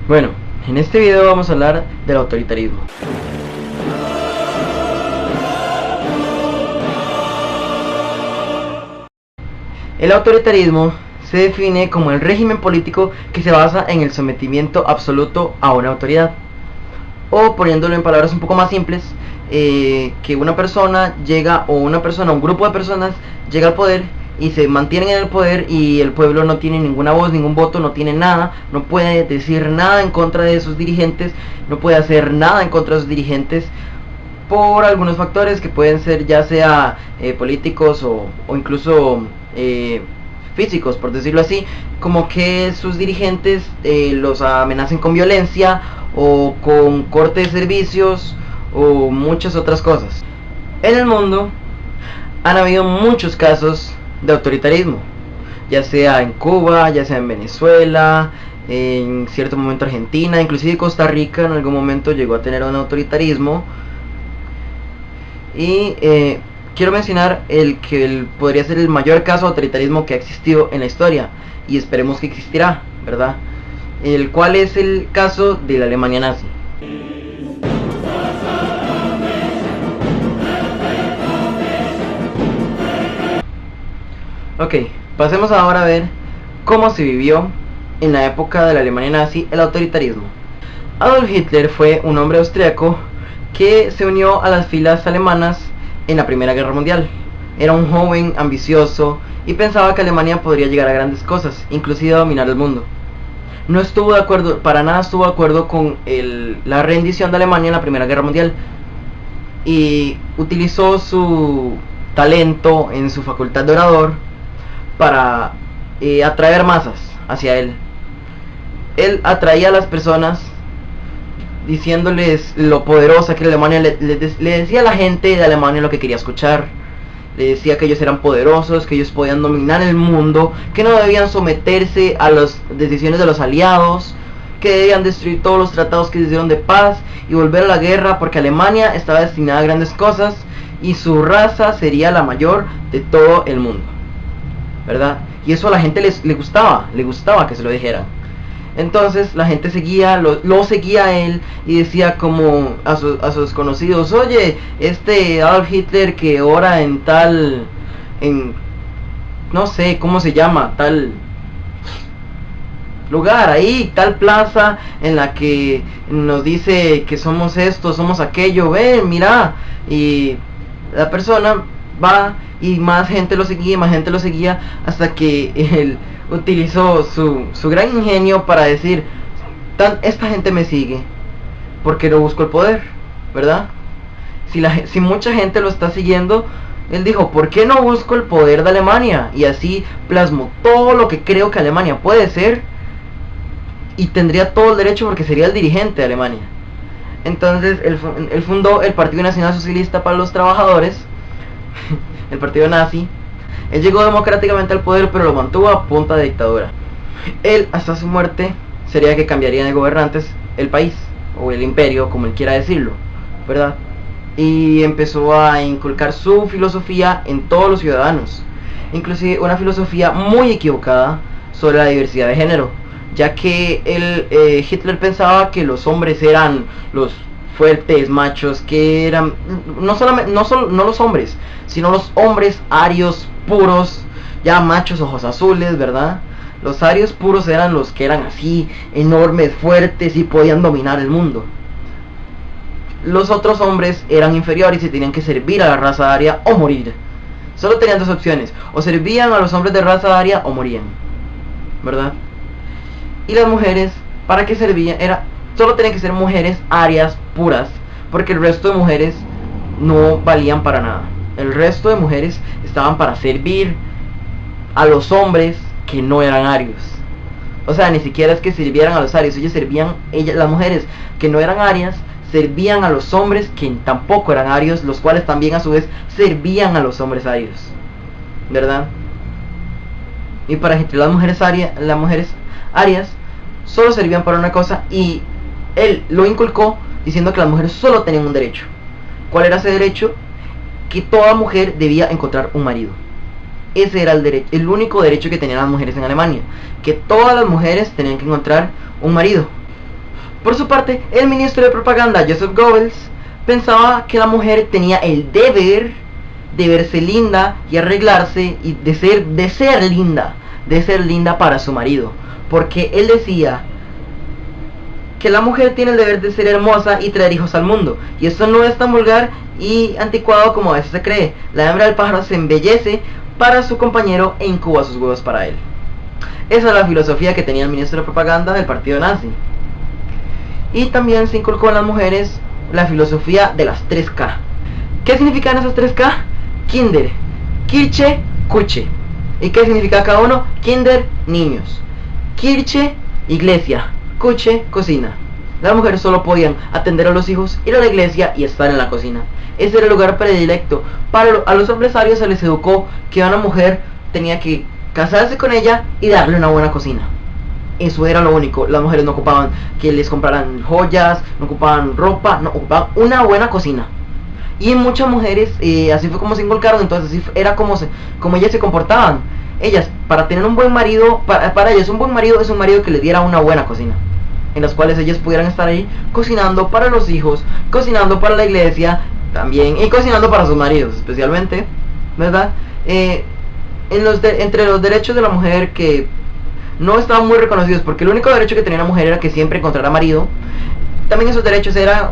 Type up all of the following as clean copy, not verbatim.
Bueno, en este video vamos a hablar del autoritarismo. El autoritarismo se define como el régimen político que se basa en el sometimiento absoluto a una autoridad. O poniéndolo en palabras un poco más simples, que una persona llega, o un grupo de personas llega al poder y se mantienen en el poder y el pueblo no tiene ninguna voz, ningún voto, no tiene nada, no puede decir nada en contra de sus dirigentes, no puede hacer nada en contra de sus dirigentes por algunos factores que pueden ser ya sea políticos o incluso físicos, por decirlo así, como que sus dirigentes los amenacen con violencia o con corte de servicios o muchas otras cosas. En el mundo han habido muchos casos de autoritarismo, ya sea en Cuba, ya sea en Venezuela, en cierto momento Argentina, inclusive Costa Rica en algún momento llegó a tener un autoritarismo. Y quiero mencionar podría ser el mayor caso de autoritarismo que ha existido en la historia, y esperemos que existirá, ¿verdad? El cual es el caso de la Alemania nazi. Ok, pasemos ahora a ver cómo se vivió en la época de la Alemania nazi el autoritarismo. Adolf Hitler fue un hombre austriaco que se unió a las filas alemanas en la Primera Guerra Mundial. Era un joven ambicioso y pensaba que Alemania podría llegar a grandes cosas, inclusive a dominar el mundo. No estuvo de acuerdo, para nada estuvo de acuerdo con la rendición de Alemania en la Primera Guerra Mundial, y utilizó su talento en su facultad de orador para atraer masas hacia él. Él atraía a las personas diciéndoles lo poderosa que Alemania, le decía a la gente de Alemania lo que quería escuchar. Le decía que ellos eran poderosos, que ellos podían dominar el mundo, que no debían someterse a las decisiones de los aliados, que debían destruir todos los tratados que se hicieron de paz y volver a la guerra, porque Alemania estaba destinada a grandes cosas y su raza sería la mayor de todo el mundo, ¿verdad? Y eso a la gente le gustaba que se lo dijeran. Entonces la gente seguía, lo seguía a él y decía como a sus conocidos: oye, Adolf Hitler que ora en tal, no sé cómo se llama, tal lugar ahí, tal plaza en la que nos dice que somos esto, somos aquello, ven, mira. Y la persona va y más gente lo seguía hasta que él utilizó su gran ingenio para decir: esta gente me sigue porque no busco el poder, ¿verdad? Si mucha gente lo está siguiendo, él dijo: ¿por qué no busco el poder de Alemania? Y así plasmó todo lo que creo que Alemania puede ser, y tendría todo el derecho porque sería el dirigente de Alemania. Entonces él fundó el Partido Nacional Socialista para los Trabajadores, el partido nazi. Él llegó democráticamente al poder, pero lo mantuvo a punta de dictadura. Él, hasta su muerte, sería que cambiaría de gobernantes el país, o el imperio, como él quiera decirlo, ¿verdad? Y empezó a inculcar su filosofía en todos los ciudadanos, inclusive una filosofía muy equivocada sobre la diversidad de género, ya que Hitler pensaba que los hombres eran los fuertes, machos, que eran no los hombres, sino los hombres arios puros, ya machos, ojos azules, ¿verdad? Los arios puros eran los que eran así, enormes, fuertes y podían dominar el mundo. Los otros hombres eran inferiores y tenían que servir a la raza aria o morir. Solo tenían dos opciones: o servían a los hombres de raza aria o morían, ¿verdad? Y las mujeres, ¿para qué servían? Solo tenían que ser mujeres arias puras, porque el resto de mujeres no valían para nada. El resto de mujeres estaban para servir a los hombres que no eran arios. O sea, ni siquiera es que sirvieran a los arios, las mujeres que no eran arias servían a los hombres que tampoco eran arios, los cuales también a su vez servían a los hombres arios, ¿verdad? Y para Hitler las mujeres arias solo servían para una cosa, y él lo inculcó diciendo que las mujeres solo tenían un derecho. ¿Cuál era ese derecho? Que toda mujer debía encontrar un marido. Ese era el único derecho que tenían las mujeres en Alemania, que todas las mujeres tenían que encontrar un marido. Por su parte, el ministro de propaganda, Joseph Goebbels, pensaba que la mujer tenía el deber de verse linda y arreglarse y de ser linda para su marido, porque él decía que la mujer tiene el deber de ser hermosa y traer hijos al mundo, y esto no es tan vulgar y anticuado como a veces se cree. La hembra del pájaro se embellece para su compañero e incuba sus huevos para él. Esa es la filosofía que tenía el ministro de propaganda del partido nazi. Y también se inculcó en las mujeres la filosofía de las 3K. ¿Qué significan esas 3K? Kinder, Kirche, Kuche. ¿Y qué significa cada uno? Kinder, niños. Kirche, iglesia. Kuche, cocina. Las mujeres solo podían atender a los hijos, ir a la iglesia y estar en la cocina. Ese era el lugar predilecto. A los empresarios se les educó que una mujer tenía que casarse con ella y darle una buena cocina. Eso era lo único. Las mujeres no ocupaban que les compraran joyas, no ocupaban ropa, no ocupaban una buena cocina. Y muchas mujeres así fue como se inculcaron. Entonces así era como ellas se comportaban. Ellas, para tener un buen marido, para ellas un buen marido es un marido que les diera una buena cocina, en las cuales ellas pudieran estar ahí cocinando para los hijos, cocinando para la iglesia también, y cocinando para sus maridos especialmente, ¿verdad? Entre los derechos de la mujer que no estaban muy reconocidos, porque el único derecho que tenía la mujer era que siempre encontrara marido, también esos derechos eran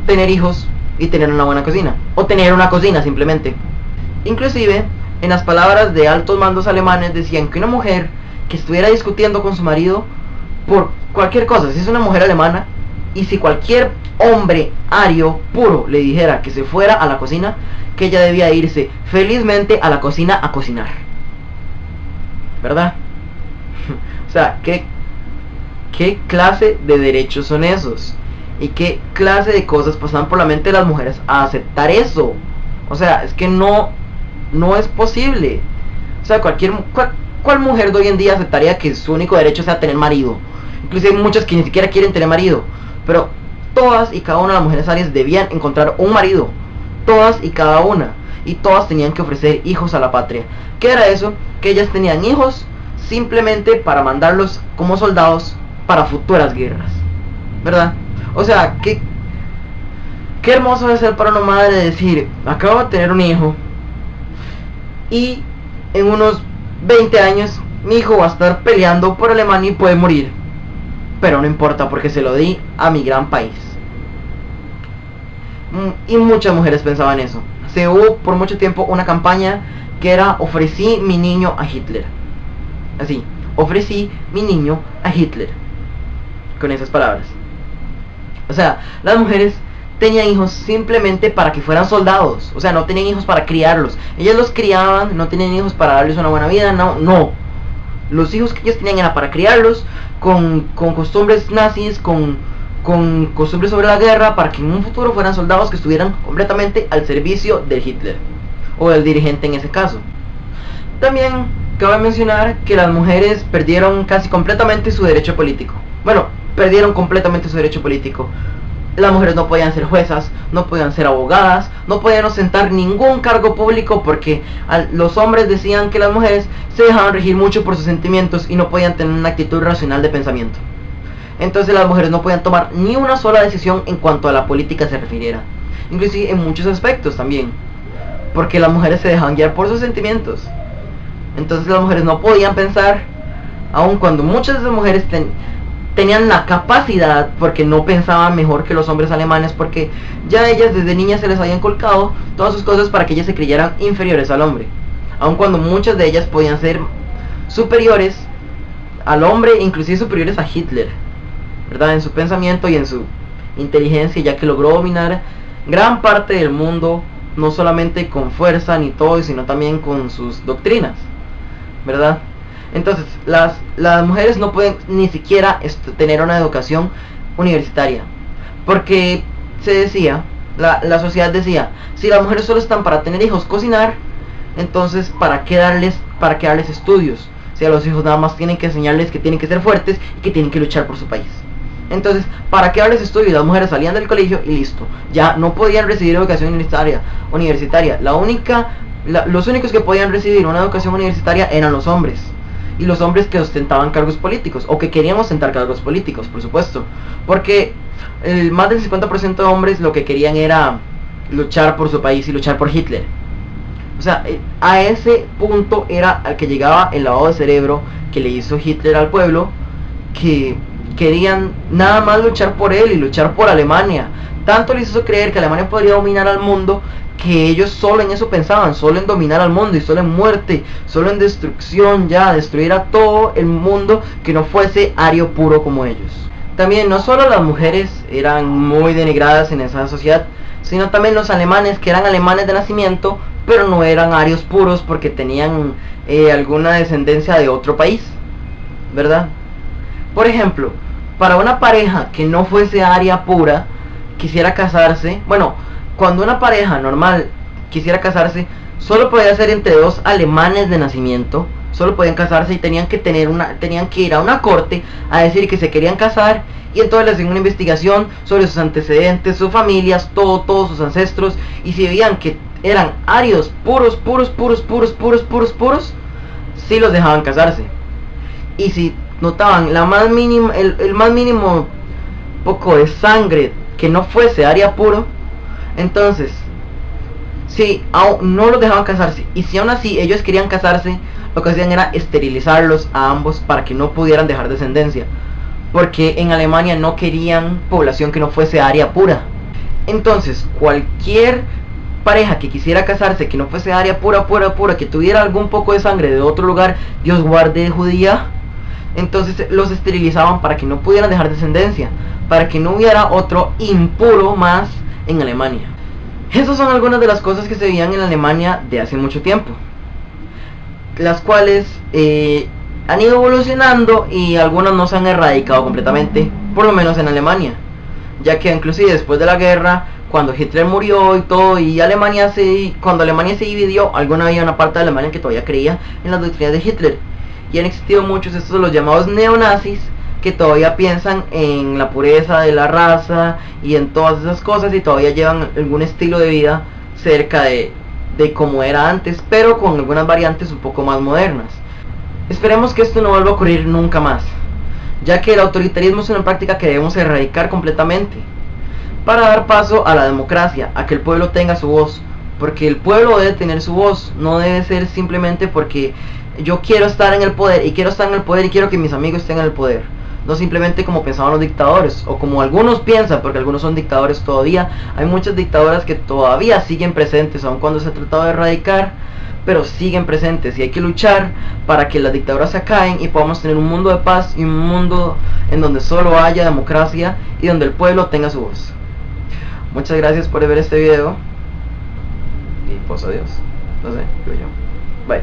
tener hijos y tener una buena cocina, o tener una cocina simplemente. Inclusive, en las palabras de altos mandos alemanes decían que una mujer que estuviera discutiendo con su marido por cualquier cosa, si es una mujer alemana, y si cualquier hombre ario puro le dijera que se fuera a la cocina, que ella debía irse felizmente a la cocina a cocinar, ¿verdad? O sea, ¿qué clase de derechos son esos? ¿Y qué clase de cosas pasan por la mente de las mujeres a aceptar eso? O sea, es que no es posible. O sea, ¿cuál mujer de hoy en día aceptaría que su único derecho sea tener marido? Incluso hay muchas que ni siquiera quieren tener marido. Pero todas y cada una de las mujeres arias debían encontrar un marido. Todas y cada una. Y todas tenían que ofrecer hijos a la patria. ¿Qué era eso? Que ellas tenían hijos simplemente para mandarlos como soldados para futuras guerras, ¿verdad? O sea, qué hermoso debe ser para una madre decir: acabo de tener un hijo y en unos 20 años mi hijo va a estar peleando por Alemania y puede morir, pero no importa porque se lo di a mi gran país. Y muchas mujeres pensaban eso. Se hubo por mucho tiempo una campaña que era: ofrecí mi niño a Hitler. Así, ofrecí mi niño a Hitler, con esas palabras. O sea, las mujeres tenían hijos simplemente para que fueran soldados. O sea, no tenían hijos para criarlos. Ellas los criaban, no tenían hijos para darles una buena vida. No. Los hijos que ellos tenían era para criarlos con costumbres nazis, con costumbres sobre la guerra, para que en un futuro fueran soldados que estuvieran completamente al servicio de Hitler, o del dirigente en ese caso. También cabe mencionar que las mujeres perdieron casi completamente su derecho político. Bueno, perdieron completamente su derecho político. Las mujeres no podían ser juezas, no podían ser abogadas, no podían ostentar ningún cargo público, porque los hombres decían que las mujeres se dejaban regir mucho por sus sentimientos y no podían tener una actitud racional de pensamiento. Entonces las mujeres no podían tomar ni una sola decisión en cuanto a la política se refiriera, inclusive en muchos aspectos también, porque las mujeres se dejaban guiar por sus sentimientos. Entonces las mujeres no podían pensar, aun cuando muchas de las mujeres tenían la capacidad, porque no pensaban mejor que los hombres alemanes, porque ya ellas desde niñas se les habían inculcado todas sus cosas para que ellas se creyeran inferiores al hombre, aun cuando muchas de ellas podían ser superiores al hombre, inclusive superiores a Hitler, ¿verdad? En su pensamiento y en su inteligencia, ya que logró dominar gran parte del mundo, no solamente con fuerza ni todo, sino también con sus doctrinas, ¿verdad? Entonces, las mujeres no pueden ni siquiera tener una educación universitaria, porque se decía, la sociedad decía: si las mujeres solo están para tener hijos, cocinar, entonces ¿para qué darles estudios? Si a los hijos nada más tienen que enseñarles que tienen que ser fuertes y que tienen que luchar por su país. Entonces, ¿para qué darles estudios? Las mujeres salían del colegio y listo, ya no podían recibir educación universitaria. Los únicos que podían recibir una educación universitaria eran los hombres. y los hombres que ostentaban cargos políticos, o que querían ostentar cargos políticos, por supuesto, porque más del 50% de hombres lo que querían era luchar por su país y luchar por Hitler. O sea, a ese punto era al que llegaba el lavado de cerebro que le hizo Hitler al pueblo, que querían nada más luchar por él y luchar por Alemania. Tanto les hizo creer que Alemania podría dominar al mundo, que ellos solo en eso pensaban, solo en dominar al mundo y solo en muerte, solo en destrucción, ya, destruir a todo el mundo que no fuese ario puro como ellos. También no solo las mujeres eran muy denigradas en esa sociedad, sino también los alemanes, que eran alemanes de nacimiento, pero no eran arios puros porque tenían alguna descendencia de otro país, ¿verdad? Por ejemplo, para una pareja que no fuese aria pura, quisiera casarse, bueno, cuando una pareja normal quisiera casarse, solo podía ser entre dos alemanes de nacimiento, solo podían casarse y tenían que ir a una corte a decir que se querían casar, y entonces les hacían una investigación sobre sus antecedentes, sus familias, todos sus ancestros, y si veían que eran arios puros, sí los dejaban casarse. Y si notaban el más mínimo poco de sangre que no fuese aria puro, entonces si no los dejaban casarse, y si aún así ellos querían casarse, lo que hacían era esterilizarlos a ambos para que no pudieran dejar descendencia, porque en Alemania no querían población que no fuese aria pura. Entonces cualquier pareja que quisiera casarse que no fuese aria pura, que tuviera algún poco de sangre de otro lugar, Dios guarde, judía, entonces los esterilizaban para que no pudieran dejar descendencia, para que no hubiera otro impuro más en Alemania. Esas son algunas de las cosas que se veían en Alemania de hace mucho tiempo, las cuales han ido evolucionando, y algunas no se han erradicado completamente, por lo menos en Alemania, ya que inclusive después de la guerra, cuando Hitler murió y todo, y cuando Alemania se dividió, había una parte de Alemania que todavía creía en las doctrinas de Hitler, y han existido muchos estos los llamados neonazis, que todavía piensan en la pureza de la raza y en todas esas cosas, y todavía llevan algún estilo de vida cerca de como era antes, pero con algunas variantes un poco más modernas. Esperemos que esto no vuelva a ocurrir nunca más, ya que el autoritarismo es una práctica que debemos erradicar completamente, para dar paso a la democracia, a que el pueblo tenga su voz, porque el pueblo debe tener su voz, no debe ser simplemente porque yo quiero estar en el poder y quiero que mis amigos estén en el poder, no simplemente como pensaban los dictadores, o como algunos piensan, porque algunos son dictadores todavía. Hay muchas dictaduras que todavía siguen presentes, aun cuando se ha tratado de erradicar, pero siguen presentes, y hay que luchar para que las dictaduras se acaben y podamos tener un mundo de paz y un mundo en donde solo haya democracia y donde el pueblo tenga su voz. Muchas gracias por ver este video, y pues adiós, no sé, digo yo, bye.